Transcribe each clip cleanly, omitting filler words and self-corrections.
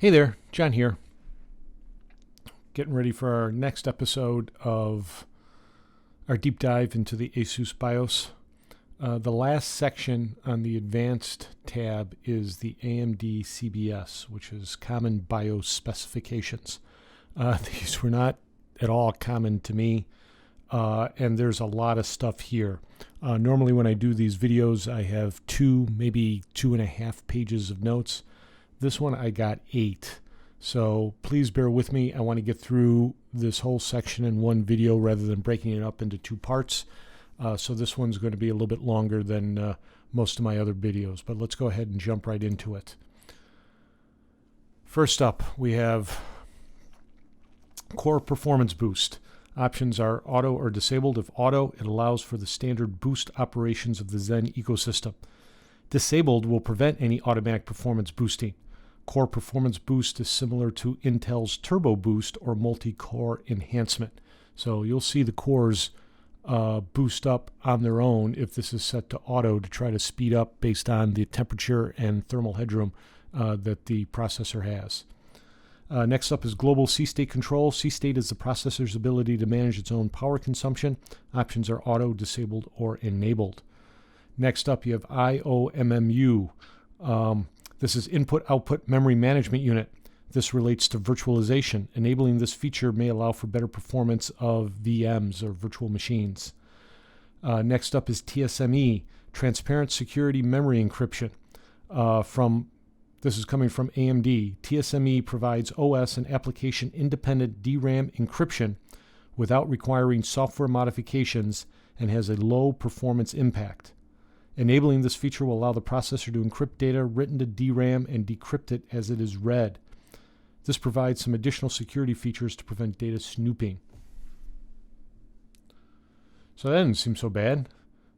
Hey there, John here. Getting ready for our next episode of our deep dive into the Asus BIOS. The last section on the advanced tab is the AMD CBS, which is common BIOS specifications. These were not at all common to me, and there's a lot of stuff here. Normally when I do these videos, I have maybe 2.5 pages of notes. This one I got 8. So please bear with me. I want to get through this whole section in one video rather than breaking it up into 2 parts. So this one's going to be a little bit longer than most of my other videos, but let's go ahead and jump right into it. First up, we have Core Performance Boost. Options are auto or disabled. If auto, it allows for the standard boost operations of the Zen ecosystem. Disabled will prevent any automatic performance boosting. Core Performance Boost is similar to Intel's Turbo Boost or multi-core enhancement. So you'll see the cores boost up on their own if this is set to auto to try to speed up based on the temperature and thermal headroom that the processor has. Next up is Global C-State Control. C-State is the processor's ability to manage its own power consumption. Options are auto, disabled, or enabled. Next up, you have IOMMU. This is Input-Output Memory Management Unit. This relates to virtualization. Enabling this feature may allow for better performance of VMs or virtual machines. Next up is TSME, Transparent Security Memory Encryption. This is coming from AMD. TSME provides OS and application-independent DRAM encryption without requiring software modifications and has a low performance impact. Enabling this feature will allow the processor to encrypt data written to DRAM and decrypt it as it is read. This provides some additional security features to prevent data snooping. So that didn't seem so bad.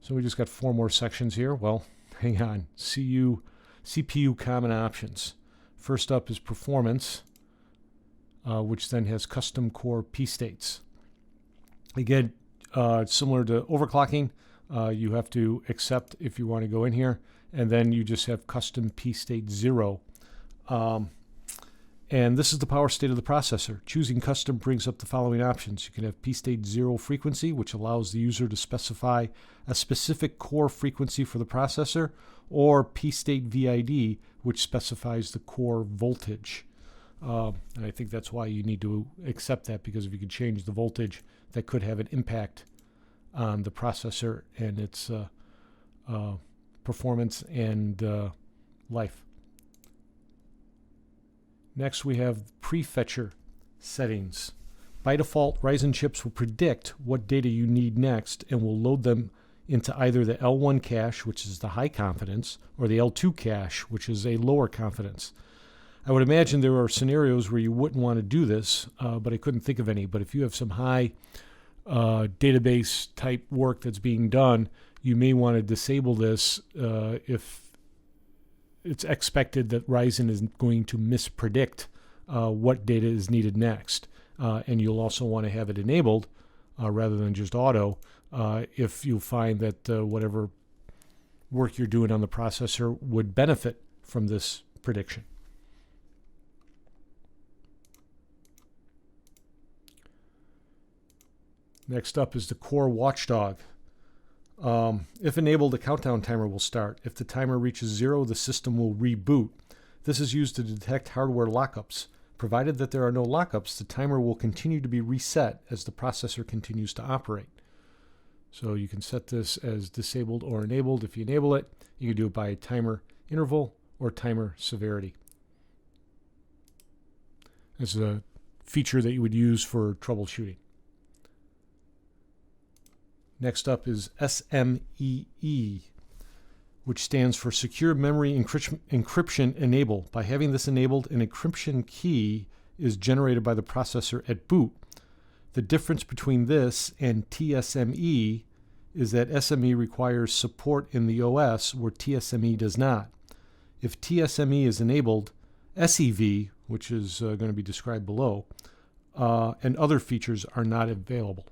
So we just got 4 more sections here. Well, hang on. CPU common options. First up is performance, which then has custom core P-states. Again, similar to overclocking, you have to accept if you want to go in here, and then you just have custom P-state 0. And this is the power state of the processor. Choosing custom brings up the following options. You can have P-state 0 frequency, which allows the user to specify a specific core frequency for the processor, or P-state VID, which specifies the core voltage. And I think that's why you need to accept that, because if you could change the voltage, that could have an impact on the processor and its performance and life. Next, we have prefetcher settings. By default, Ryzen chips will predict what data you need next and will load them into either the L1 cache, which is the high confidence, or the L2 cache, which is a lower confidence. I would imagine there are scenarios where you wouldn't want to do this, but I couldn't think of any. But if you have some high database type work that's being done, you may want to disable this if it's expected that Ryzen is going to mispredict what data is needed next. And you'll also want to have it enabled rather than just auto if you find that whatever work you're doing on the processor would benefit from this prediction. Next up is the core watchdog. If enabled, a countdown timer will start. If the timer reaches 0, the system will reboot. This is used to detect hardware lockups. Provided that there are no lockups, the timer will continue to be reset as the processor continues to operate. So you can set this as disabled or enabled. If you enable it, you can do it by timer interval or timer severity. This is a feature that you would use for troubleshooting. Next up is SMEE, which stands for Secure Memory Encryption Enable. By having this enabled, an encryption key is generated by the processor at boot. The difference between this and TSME is that SME requires support in the OS where TSME does not. If TSME is enabled, SEV, which is going to be described below, and other features are not available.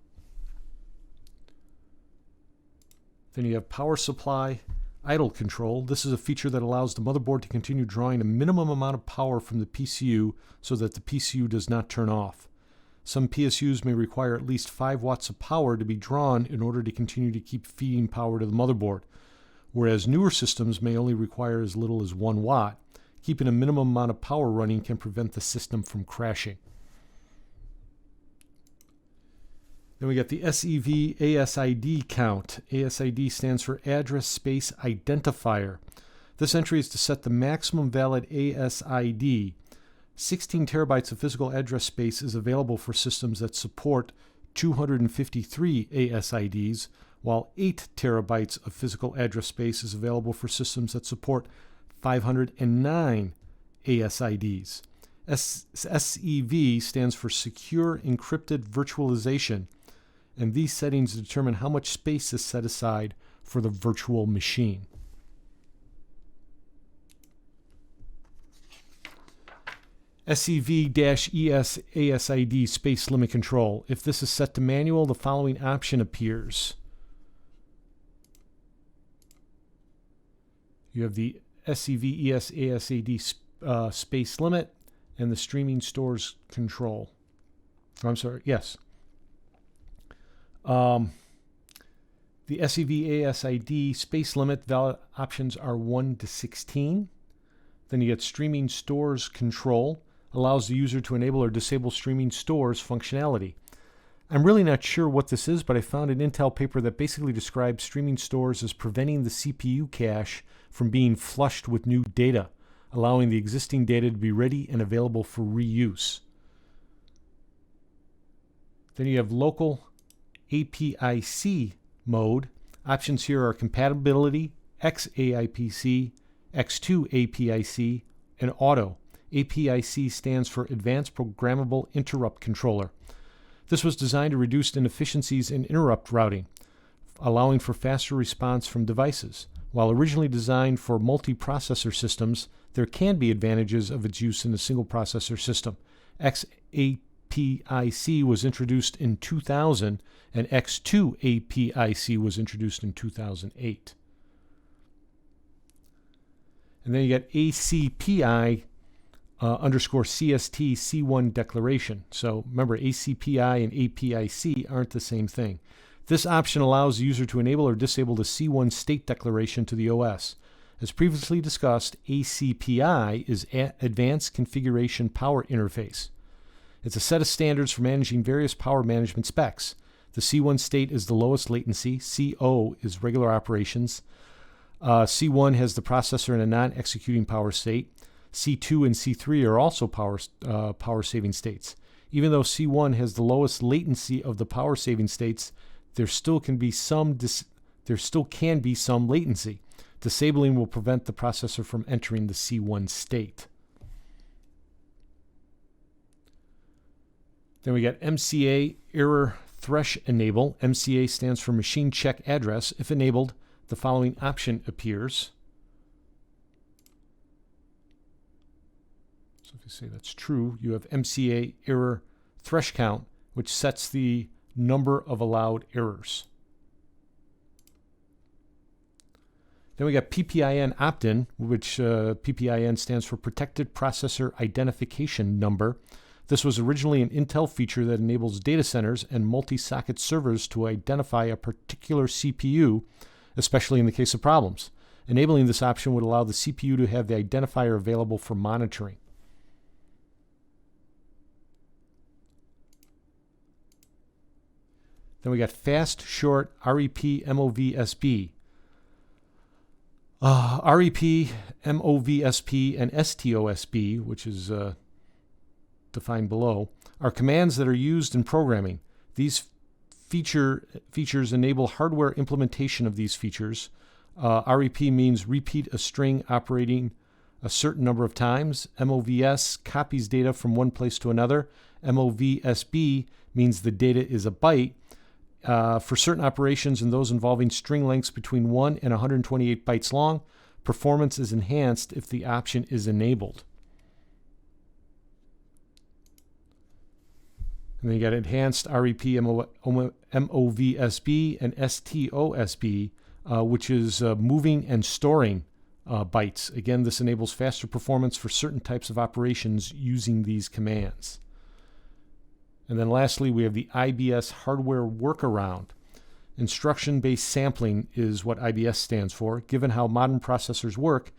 Then you have power supply idle control. This is a feature that allows the motherboard to continue drawing a minimum amount of power from the PCU so that the PCU does not turn off. Some PSUs may require at least 5 watts of power to be drawn in order to continue to keep feeding power to the motherboard, whereas newer systems may only require as little as 1 watt. Keeping a minimum amount of power running can prevent the system from crashing. Then we got the SEV ASID count. ASID stands for Address Space Identifier. This entry is to set the maximum valid ASID. 16 terabytes of physical address space is available for systems that support 253 ASIDs, while 8 terabytes of physical address space is available for systems that support 509 ASIDs. SEV stands for Secure Encrypted Virtualization, and these settings determine how much space is set aside for the virtual machine. SEV-ES ASID space limit control. If this is set to manual, the following option appears. You have the SEV-ES ASID space limit and the streaming stores control. I'm sorry, yes. The SEV-ASID space limit valid options are 1 to 16. Then you get streaming stores control. Allows the user to enable or disable streaming stores functionality. I'm really not sure what this is, but I found an Intel paper that basically describes streaming stores as preventing the CPU cache from being flushed with new data, allowing the existing data to be ready and available for reuse. Then you have local APIC mode. Options here are compatibility, XAIPC, X2 APIC, and auto. APIC stands for Advanced Programmable Interrupt Controller. This was designed to reduce inefficiencies in interrupt routing, allowing for faster response from devices. While originally designed for multi-processor systems, there can be advantages of its use in a single processor system. XAPIC was introduced in 2000, and X2 APIC was introduced in 2008. And then you get ACPI underscore CST C1 declaration. So remember, ACPI and APIC aren't the same thing. This option allows the user to enable or disable the C1 state declaration to the OS. As previously discussed, ACPI is Advanced Configuration Power Interface. It's a set of standards for managing various power management specs. The C1 state is the lowest latency. CO is regular operations. C1 has the processor in a non-executing power state. C2 and C3 are also power-saving states. Even though C1 has the lowest latency of the power-saving states, there still can be some latency. Disabling will prevent the processor from entering the C1 state. Then we got MCA error thresh enable. MCA stands for machine check address. If enabled, the following option appears. So if you say that's true, you have MCA error thresh count, which sets the number of allowed errors. Then we got PPIN opt-in, which PPIN stands for Protected Processor Identification Number. This was originally an Intel feature that enables data centers and multi-socket servers to identify a particular CPU, especially in the case of problems. Enabling this option would allow the CPU to have the identifier available for monitoring. Then we got fast short REP MOVSB. REP, MOVSP, and STOSB, which is defined below, are commands that are used in programming. These features enable hardware implementation of these features. REP means repeat a string operating a certain number of times. MOVS copies data from one place to another. MOVSB means the data is a byte. For certain operations and those involving string lengths between 1 and 128 bytes long, performance is enhanced if the option is enabled. And then you got enhanced REP, MOVSB, and STOSB which is moving and storing bytes. Again, this enables faster performance for certain types of operations using these commands. And then lastly, we have the IBS hardware workaround. Instruction-based sampling is what IBS stands for. Given how modern processors work,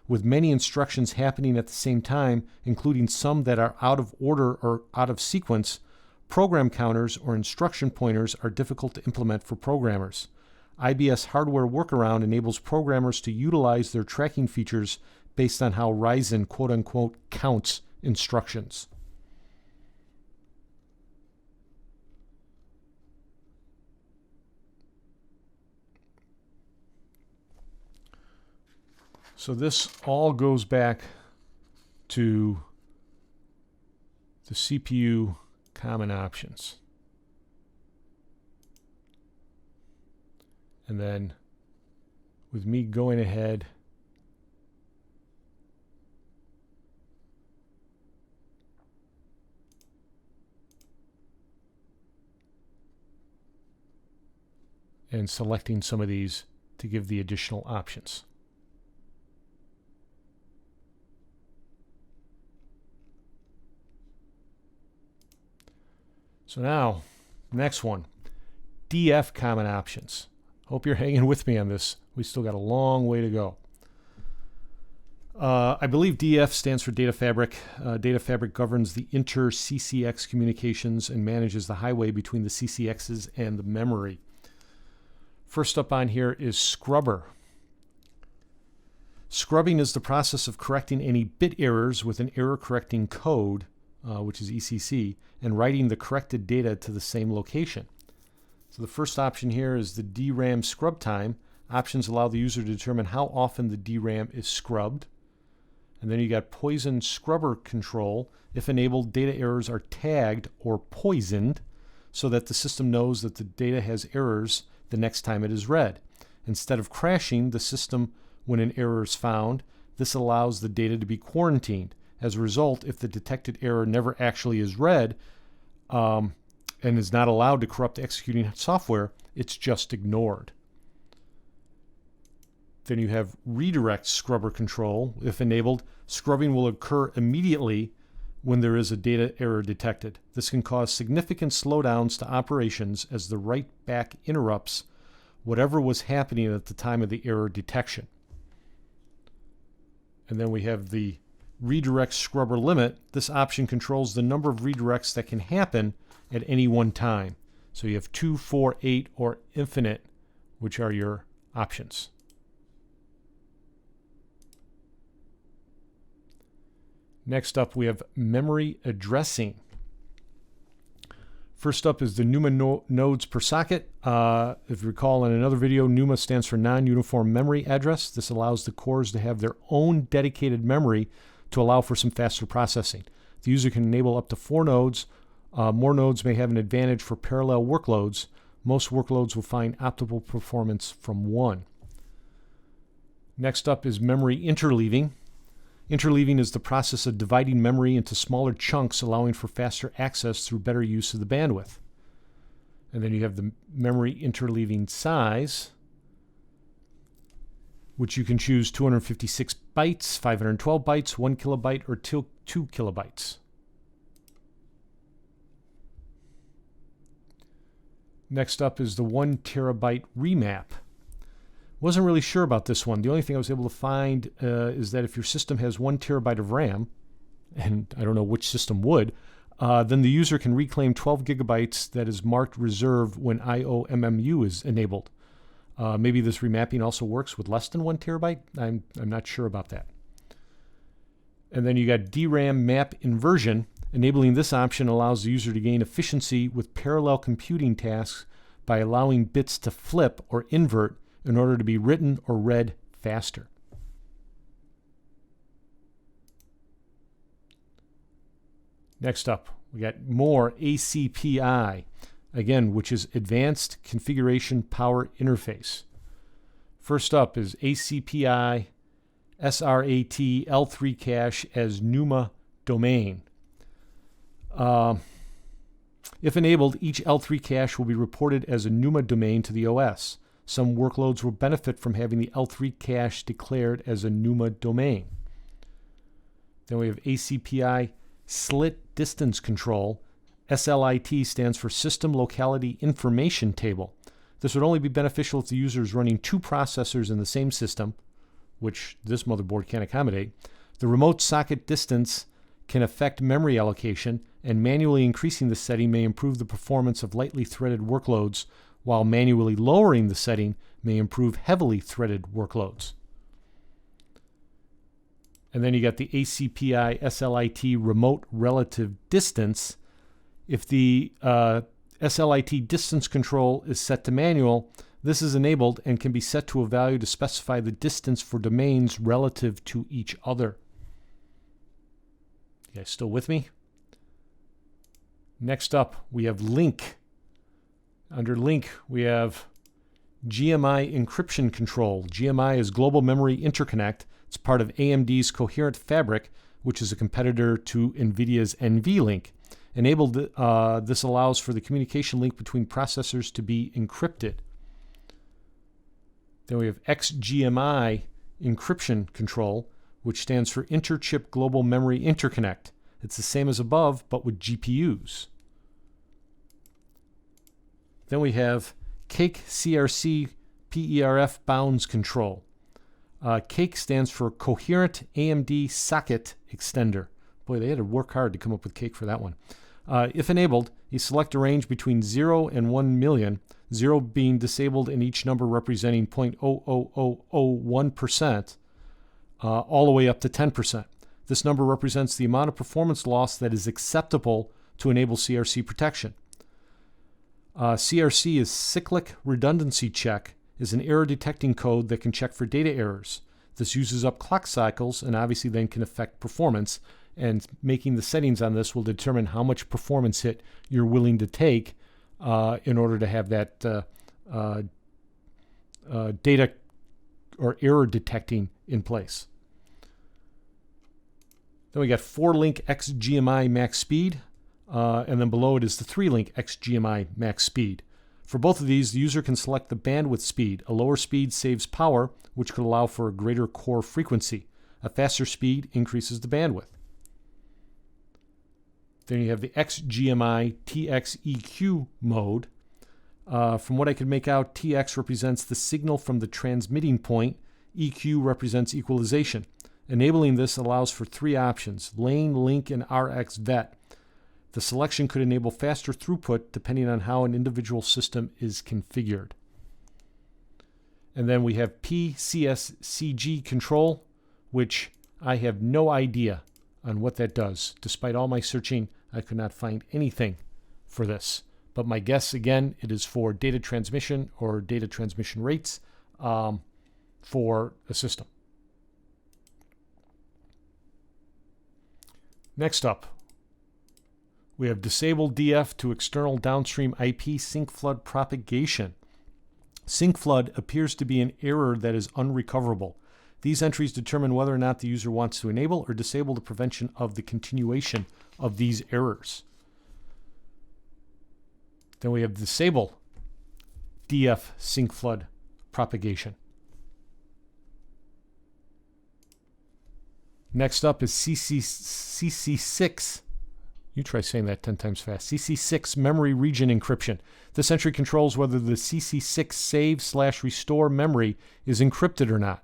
with many instructions happening at the same time, including some that are out of order or out of sequence, program counters or instruction pointers are difficult to implement for programmers. IBS hardware workaround enables programmers to utilize their tracking features based on how Ryzen quote-unquote counts instructions. So this all goes back to the CPU common options. And then with me going ahead and selecting some of these to give the additional options. So now, next one, DF common options. Hope you're hanging with me on this. We still got a long way to go. I believe DF stands for Data Fabric. Data Fabric governs the inter-CCX communications and manages the highway between the CCXs and the memory. First up on here is Scrubber. Scrubbing is the process of correcting any bit errors with an error correcting code, which is ECC, and writing the corrected data to the same location. So the first option here is the DRAM scrub time. Options allow the user to determine how often the DRAM is scrubbed. And then you got poison scrubber control. If enabled, data errors are tagged or poisoned so that the system knows that the data has errors the next time it is read. Instead of crashing the system when an error is found, this allows the data to be quarantined. As a result, if the detected error never actually is read and is not allowed to corrupt the executing software, it's just ignored. Then you have redirect scrubber control. If enabled, scrubbing will occur immediately when there is a data error detected. This can cause significant slowdowns to operations as the write back interrupts whatever was happening at the time of the error detection. And then we have the redirect scrubber limit. This option controls the number of redirects that can happen at any one time. So you have 2, 4, 8, or infinite, which are your options. Next up, we have memory addressing. First up is the NUMA nodes per socket. If you recall in another video, NUMA stands for non-uniform memory address. This allows the cores to have their own dedicated memory to allow for some faster processing. The user can enable up to 4 nodes. More nodes may have an advantage for parallel workloads. Most workloads will find optimal performance from 1. Next up is memory interleaving. Interleaving is the process of dividing memory into smaller chunks, allowing for faster access through better use of the bandwidth. And then you have the memory interleaving size, which you can choose 256 bytes, 512 bytes, 1 kilobyte, or 2 kilobytes. Next up is the 1 terabyte remap. Wasn't really sure about this one. The only thing I was able to find is that if your system has 1 terabyte of RAM, and I don't know which system would, then the user can reclaim 12 gigabytes that is marked reserve when IOMMU is enabled. Maybe this remapping also works with less than 1 terabyte. I'm not sure about that. And then you got DRAM map inversion. Enabling this option allows the user to gain efficiency with parallel computing tasks by allowing bits to flip or invert in order to be written or read faster. Next up, we got more ACPI, again, which is Advanced Configuration Power Interface. First up is ACPI SRAT L3 cache as NUMA domain. If enabled, each L3 cache will be reported as a NUMA domain to the OS. Some workloads will benefit from having the L3 cache declared as a NUMA domain. Then we have ACPI Slit Distance Control. SLIT stands for System Locality Information Table. This would only be beneficial if the user is running two processors in the same system, which this motherboard can't accommodate. The remote socket distance can affect memory allocation, and manually increasing the setting may improve the performance of lightly threaded workloads, while manually lowering the setting may improve heavily threaded workloads. And then you got the ACPI SLIT Remote Relative Distance. If the SLIT distance control is set to manual, this is enabled and can be set to a value to specify the distance for domains relative to each other. You guys still with me? Next up, we have link. Under link, we have GMI encryption control. GMI is Global Memory Interconnect. It's part of AMD's Coherent Fabric, which is a competitor to NVIDIA's NVLink. Enabled, this allows for the communication link between processors to be encrypted. Then we have XGMI encryption control, which stands for Interchip Global Memory Interconnect. It's the same as above, but with GPUs. Then we have CAKE CRC PERF bounds control. CAKE stands for Coherent AMD Socket Extender. Boy, they had to work hard to come up with CAKE for that one. If enabled, you select a range between 0 and 1 million, 0 being disabled and each number representing 0.00001%, all the way up to 10%. This number represents the amount of performance loss that is acceptable to enable CRC protection. CRC is Cyclic Redundancy Check, is an error detecting code that can check for data errors. This uses up clock cycles and obviously then can affect performance, and making the settings on this will determine how much performance hit you're willing to take in order to have that data or error detecting in place. Then we got 4-link XGMI max speed, and then below it is the 3-link XGMI max speed. For both of these, the user can select the bandwidth speed. A lower speed saves power, which could allow for a greater core frequency. A faster speed increases the bandwidth. Then you have the XGMI TX-EQ mode. From what I could make out, TX represents the signal from the transmitting point. EQ represents equalization. Enabling this allows for 3 options: lane, link, and RX vet. The selection could enable faster throughput depending on how an individual system is configured. And then we have PCSCG control, which I have no idea on what that does. Despite all my searching, I could not find anything for this. But my guess, again, it is for data transmission or data transmission rates for a system. Next up, we have disabled DF to external downstream IP sync flood propagation. Sync flood appears to be an error that is unrecoverable. These entries determine whether or not the user wants to enable or disable the prevention of the continuation of these errors. Then we have disable DF sync flood propagation. Next up is CC6. You try saying that 10 times fast. CC6 memory region encryption. This entry controls whether the CC6 save/restore memory is encrypted or not.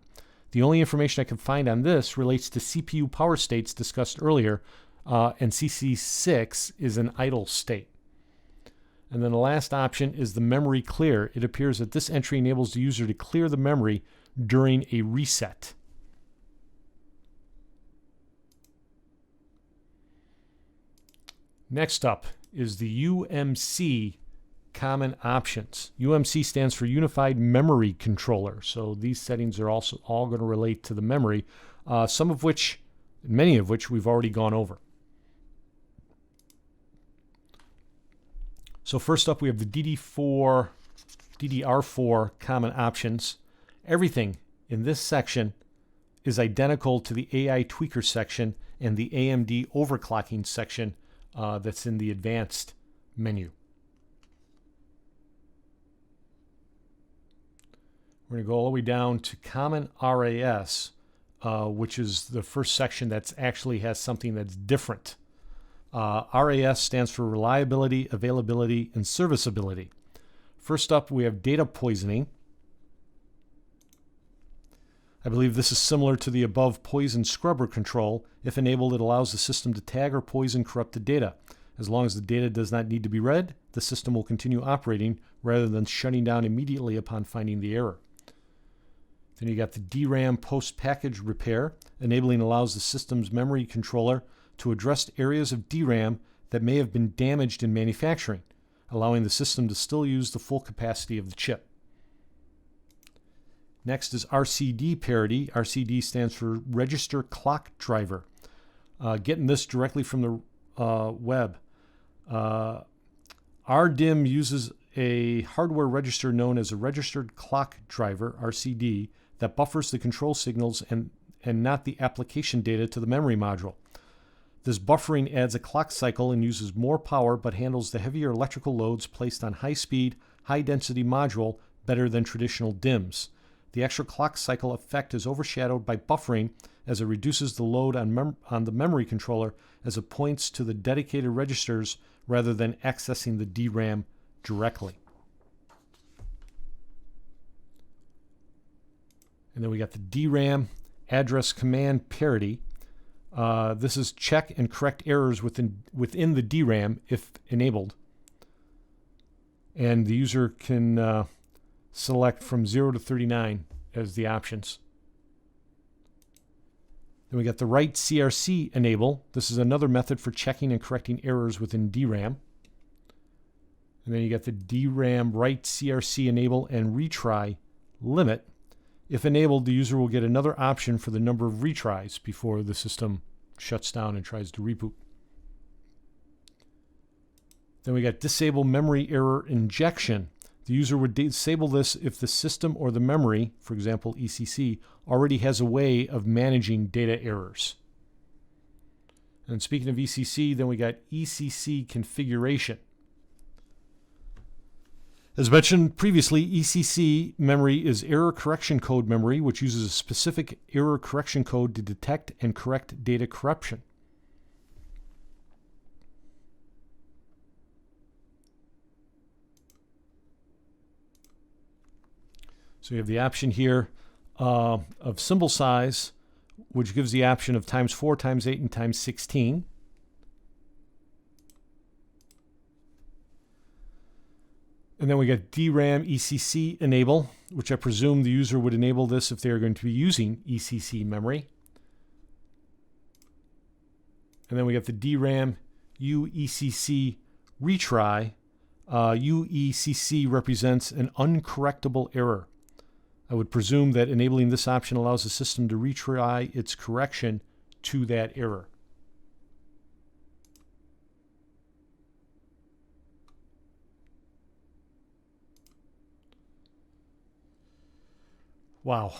The only information I can find on this relates to CPU power states discussed earlier, and CC6 is an idle state. And then the last option is the memory clear. It appears that this entry enables the user to clear the memory during a reset. Next up is the UMC common options. UMC stands for Unified Memory Controller. So these settings are also all going to relate to the memory, many of which we've already gone over. So first up, we have the DDR4 common options. Everything in this section is identical to the AI tweaker section and the AMD overclocking section that's in the advanced menu. We're going to go all the way down to Common RAS, which is the first section that actually has something that's different. RAS stands for Reliability, Availability, and Serviceability. First up, we have data poisoning. I believe this is similar to the above poison scrubber control. If enabled, it allows the system to tag or poison corrupted data. As long as the data does not need to be read, the system will continue operating rather than shutting down immediately upon finding the error. Then you got the DRAM post-package repair. Enabling allows the system's memory controller to address areas of DRAM that may have been damaged in manufacturing, allowing the system to still use the full capacity of the chip. Next is RCD parity. RCD stands for Register Clock Driver. Getting this directly from the web. RDIMM uses a hardware register known as a Registered Clock Driver, RCD, that buffers the control signals and not the application data to the memory module. This buffering adds a clock cycle and uses more power but handles the heavier electrical loads placed on high-speed, high-density module better than traditional DIMMs. The extra clock cycle effect is overshadowed by buffering as it reduces the load on the memory controller as it points to the dedicated registers rather than accessing the DRAM directly. And then we got the DRAM address command parity. This is check and correct errors within the DRAM if enabled. And the user can select from 0 to 39 as the options. Then we got the write CRC enable. This is another method for checking and correcting errors within DRAM. And then you got the DRAM write CRC enable and retry limit. If enabled, the user will get another option for the number of retries before the system shuts down and tries to reboot. Then we got disable memory error injection. The user would disable this if the system or the memory, for example ECC, already has a way of managing data errors. And speaking of ECC, then we got ECC configuration. As mentioned previously, ECC memory is error correction code memory, which uses a specific error correction code to detect and correct data corruption. So you have the option here of symbol size, which gives the option of times 4, times 8, and times 16. And then we got DRAM ECC enable, which I presume the user would enable this if they are going to be using ECC memory. And then we got the DRAM UECC retry. UECC represents an uncorrectable error. I would presume that enabling this option allows the system to retry its correction to that error. Wow.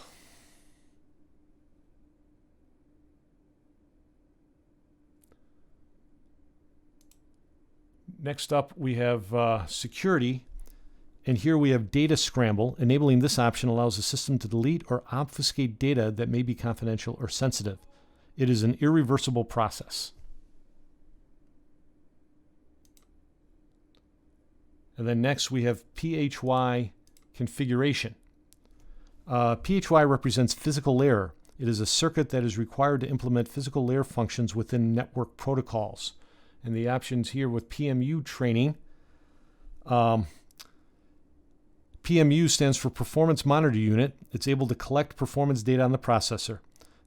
Next up, we have security. And here we have data scramble. Enabling this option allows the system to delete or obfuscate data that may be confidential or sensitive. It is an irreversible process. And then next we have PHY configuration. PHY represents physical layer. It is a circuit that is required to implement physical layer functions within network protocols. And the options here with PMU training. PMU stands for Performance Monitor Unit. It's able to collect performance data on the processor.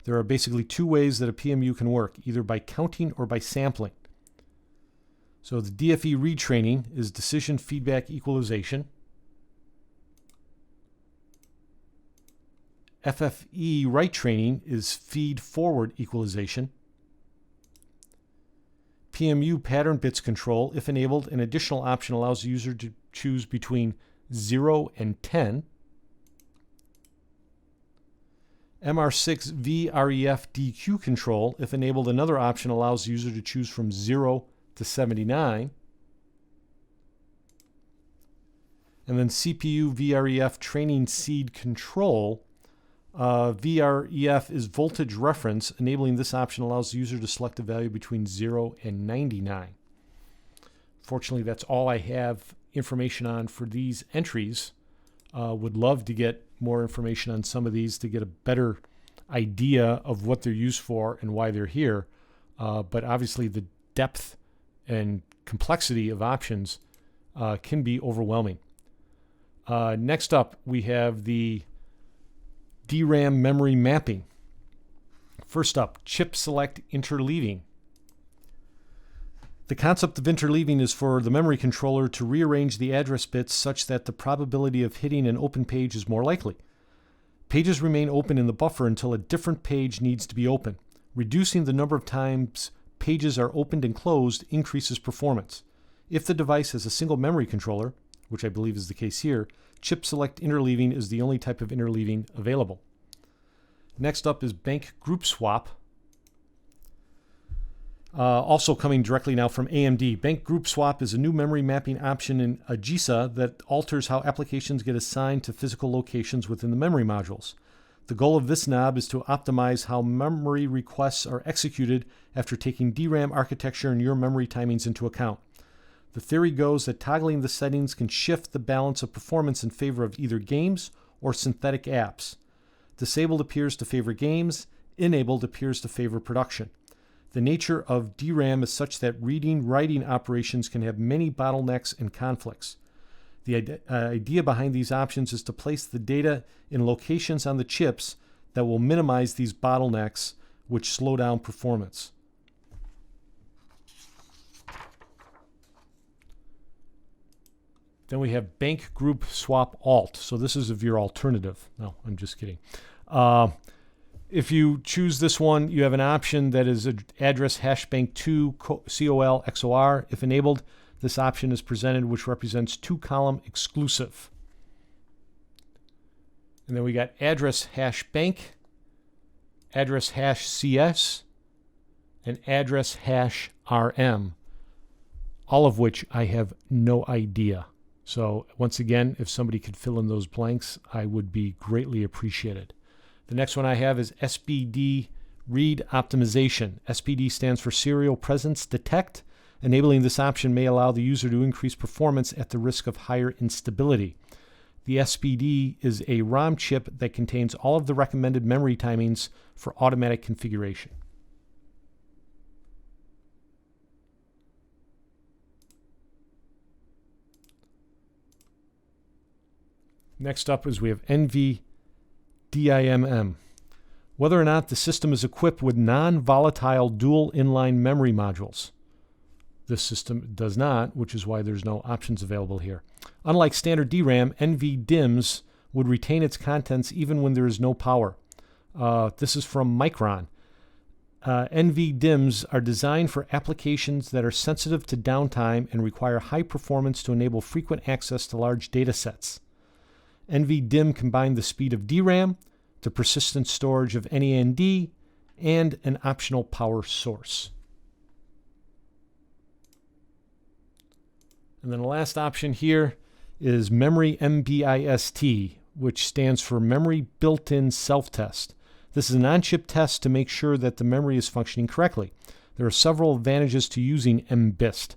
There are basically two ways that a PMU can work, either by counting or by sampling. So the DFE retraining is decision feedback equalization. FFE write training is feed forward equalization. PMU pattern bits control, if enabled, an additional option allows the user to choose between 0 and 10. MR6 VREF DQ control, if enabled, another option allows the user to choose from 0 to 79. And then CPU VREF training seed control. VREF is voltage reference. Enabling this option allows the user to select a value between 0 and 99. Fortunately, that's all I have information on for these entries. Would love to get more information on some of these to get a better idea of what they're used for and why they're here. But obviously the depth and complexity of options can be overwhelming. Next up, we have the DRAM memory mapping. First up, chip select interleaving. The concept of interleaving is for the memory controller to rearrange the address bits such that the probability of hitting an open page is more likely. Pages remain open in the buffer until a different page needs to be open. Reducing the number of times pages are opened and closed increases performance. If the device has a single memory controller, which I believe is the case here, chip select interleaving is the only type of interleaving available. Next up is bank group swap. Also coming directly now from AMD. Bank group swap is a new memory mapping option in AGISA that alters how applications get assigned to physical locations within the memory modules. The goal of this knob is to optimize how memory requests are executed after taking DRAM architecture and your memory timings into account. The theory goes that toggling the settings can shift the balance of performance in favor of either games or synthetic apps. Disabled appears to favor games, enabled appears to favor production. The nature of DRAM is such that reading-writing operations can have many bottlenecks and conflicts. The idea behind these options is to place the data in locations on the chips that will minimize these bottlenecks, which slow down performance. Then we have bank group swap alt. So this is if you're alternative. No, I'm just kidding. If you choose this one, you have an option that is address hashbank2 COL XOR. If enabled, this option is presented, which represents two-column exclusive. And then we got address hash bank, address hash CS, and address hash RM, all of which I have no idea. So once again, if somebody could fill in those blanks, I would be greatly appreciated. The next one I have is SPD read optimization. SPD stands for serial presence detect. Enabling this option may allow the user to increase performance at the risk of higher instability. The SPD is a ROM chip that contains all of the recommended memory timings for automatic configuration. Next up is we have NVDIMM. Whether or not the system is equipped with non-volatile dual inline memory modules. This system does not, which is why there's no options available here. Unlike standard DRAM, NVDIMMs would retain its contents even when there is no power. This is from Micron. NVDIMMs are designed for applications that are sensitive to downtime and require high performance to enable frequent access to large data sets. NVDIMM combined the speed of DRAM, the persistent storage of NAND, and an optional power source. And then the last option here is Memory MBIST, which stands for Memory Built-in Self-Test. This is an on-chip test to make sure that the memory is functioning correctly. There are several advantages to using MBIST.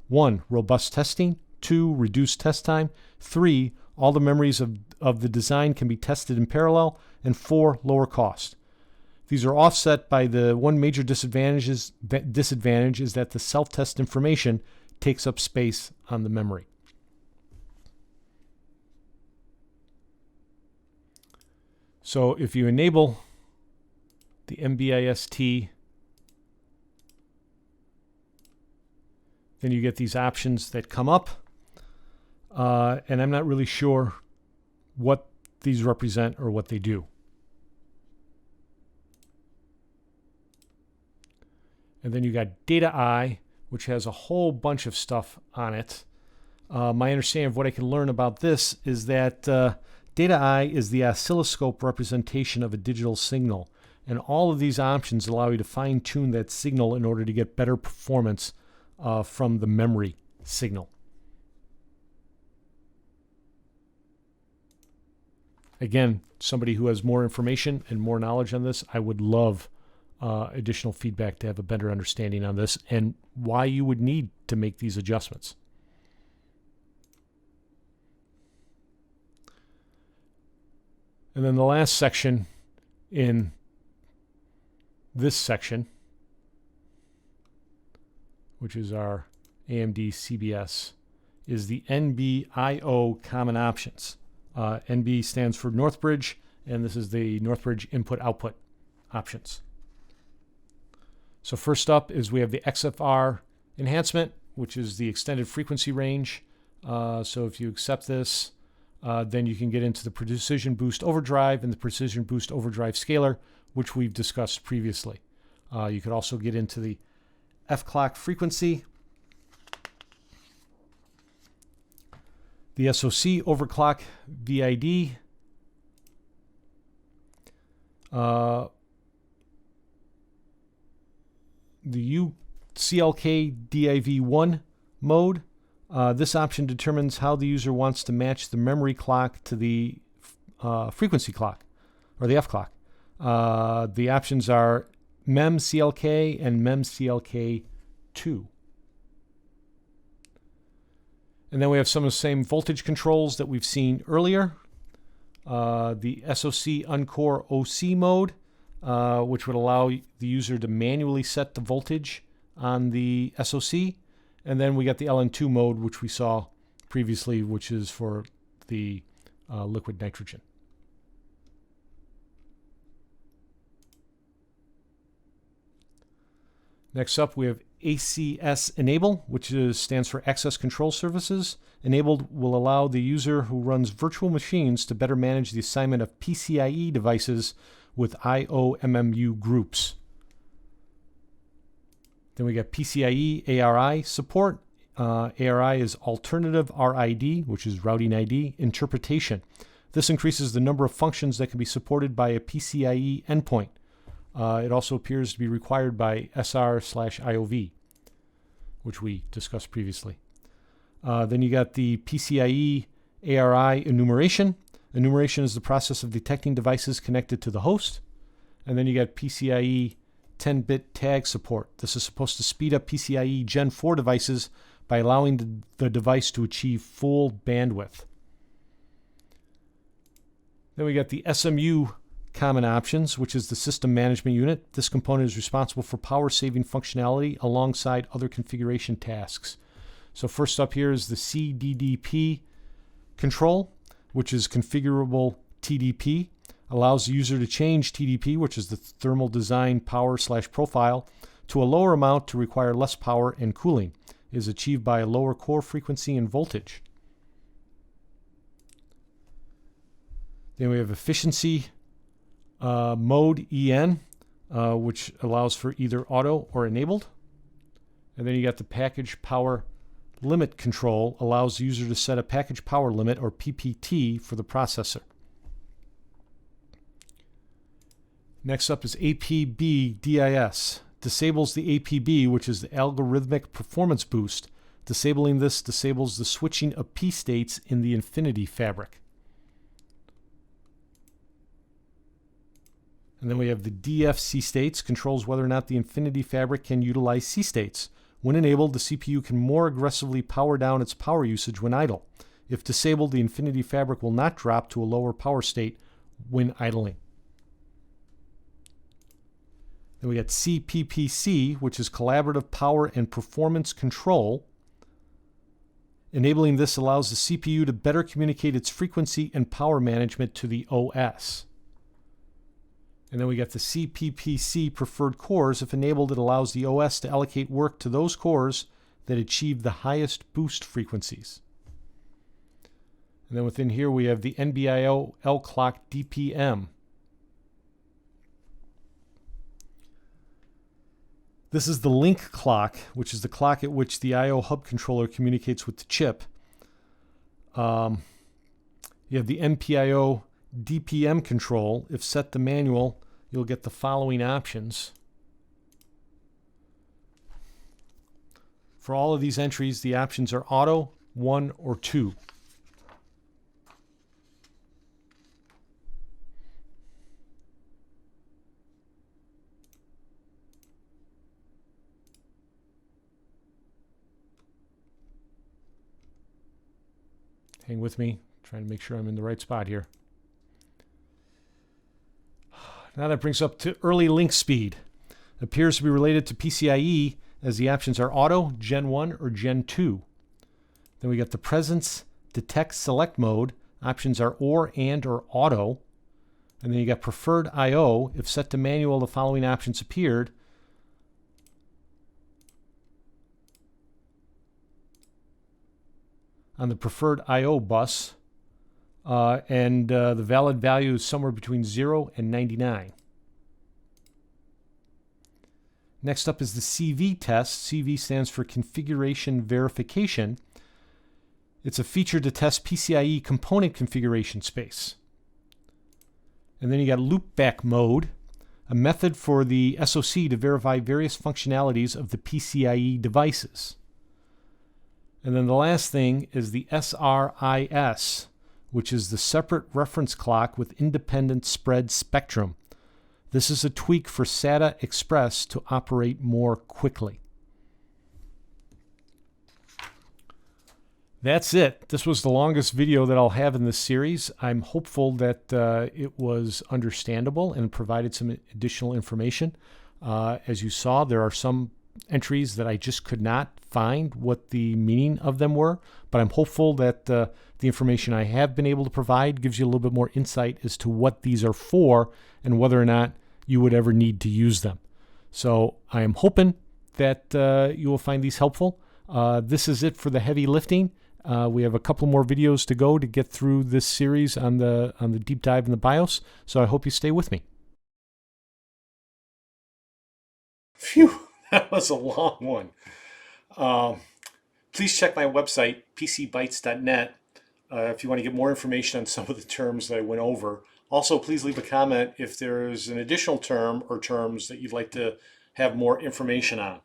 1, robust testing. 2, reduced test time. 3, all the memories of the design can be tested in parallel. And 4, lower cost. These are offset by the one major disadvantage is that the self-test information takes up space on the memory. So if you enable the MBIST, then you get these options that come up. And I'm not really sure what these represent or what they do. And then you got Data I, which has a whole bunch of stuff on it. My understanding of what I can learn about this is that Data I is the oscilloscope representation of a digital signal. And all of these options allow you to fine-tune that signal in order to get better performance from the memory signal. Again, somebody who has more information and more knowledge on this, I would love additional feedback to have a better understanding on this and why you would need to make these adjustments. And then the last section in this section, which is our AMD CBS, is the NBIO common options. NB stands for Northbridge, and this is the Northbridge input-output options. So first up is we have the XFR enhancement, which is the extended frequency range. So if you accept this, then you can get into the Precision Boost Overdrive and the Precision Boost Overdrive Scaler, which we've discussed previously. You could also get into the F-clock frequency, the SoC overclock VID, the UCLK DIV1 mode. This option determines how the user wants to match the memory clock to the frequency clock, or the F clock. The options are MEM-CLK and MEM-CLK2. And then we have some of the same voltage controls that we've seen earlier. The SoC Uncore OC mode, which would allow the user to manually set the voltage on the SoC. And then we got the LN2 mode, which we saw previously, which is for the liquid nitrogen. Next up, we have ACS Enable, which stands for Access Control Services. Enabled will allow the user who runs virtual machines to better manage the assignment of PCIe devices with IOMMU groups. Then we got PCIe ARI support. ARI is Alternative RID, which is Routing ID, interpretation. This increases the number of functions that can be supported by a PCIe endpoint. It also appears to be required by SR/IOV, which we discussed previously. Then you got the PCIe ARI enumeration. Enumeration is the process of detecting devices connected to the host. And then you got PCIe 10-bit tag support. This is supposed to speed up PCIe Gen 4 devices by allowing the device to achieve full bandwidth. Then we got the SMU common options, which is the system management unit. This component is responsible for power-saving functionality alongside other configuration tasks. So first up here is the CDDP control, which is configurable TDP. Allows the user to change TDP, which is the thermal design power/profile, to a lower amount to require less power and cooling. It is achieved by a lower core frequency and voltage. Then we have efficiency mode EN, which allows for either auto or enabled. And then you got the package power limit control, allows the user to set a package power limit or PPT for the processor. Next up is APB DIS. Disables the APB, which is the algorithmic performance boost. Disabling this disables the switching of P states in the infinity fabric. And then we have the DFC states, controls whether or not the infinity fabric can utilize C states. When enabled, the CPU can more aggressively power down its power usage when idle. If disabled, the infinity fabric will not drop to a lower power state when idling. Then we got CPPC, which is Collaborative Power and Performance Control. Enabling this allows the CPU to better communicate its frequency and power management to the OS. And then we got the CPPC preferred cores. If enabled, it allows the OS to allocate work to those cores that achieve the highest boost frequencies. And then within here we have the NBIO L-clock DPM. This is the link clock, which is the clock at which the I/O hub controller communicates with the chip. You have the NPIO DPM control. If set to manual, you'll get the following options. For all of these entries, the options are auto, 1, or 2. Hang with me, trying to make sure I'm in the right spot here. Now that brings up to early link speed. Appears to be related to PCIe, as the options are auto, Gen 1, or Gen 2. Then we got the presence detect select mode. Options are or, and, or auto. And then you got preferred I/O. If set to manual, the following options appeared. On the preferred I/O bus, and the valid value is somewhere between 0 and 99. Next up is the CV test. CV stands for Configuration Verification. It's a feature to test PCIe component configuration space. And then you got loopback mode, a method for the SoC to verify various functionalities of the PCIe devices. And then the last thing is the SRIS, which is the separate reference clock with independent spread spectrum. This is a tweak for SATA Express to operate more quickly. That's it. This was the longest video that I'll have in this series. I'm hopeful that it was understandable and provided some additional information. As you saw, there are some entries that I just could not find what the meaning of them were, but I'm hopeful that the information I have been able to provide gives you a little bit more insight as to what these are for and whether or not you would ever need to use them. So I am hoping that you will find these helpful. This is it for the heavy lifting. We have a couple more videos to go to get through this series on the deep dive in the BIOS, so I hope you stay with me. Phew, that was a long one. Please check my website, pcbytes.net, if you want to get more information on some of the terms that I went over. Also, please leave a comment if there's an additional term or terms that you'd like to have more information on.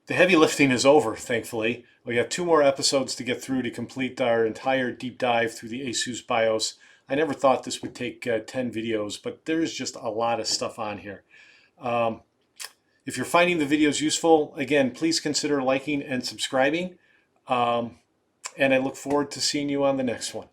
The heavy lifting is over, thankfully. We have 2 more episodes to get through to complete our entire deep dive through the Asus BIOS. I never thought this would take 10 videos, but there's just a lot of stuff on here. If you're finding the videos useful, again, please consider liking and subscribing. And I look forward to seeing you on the next one.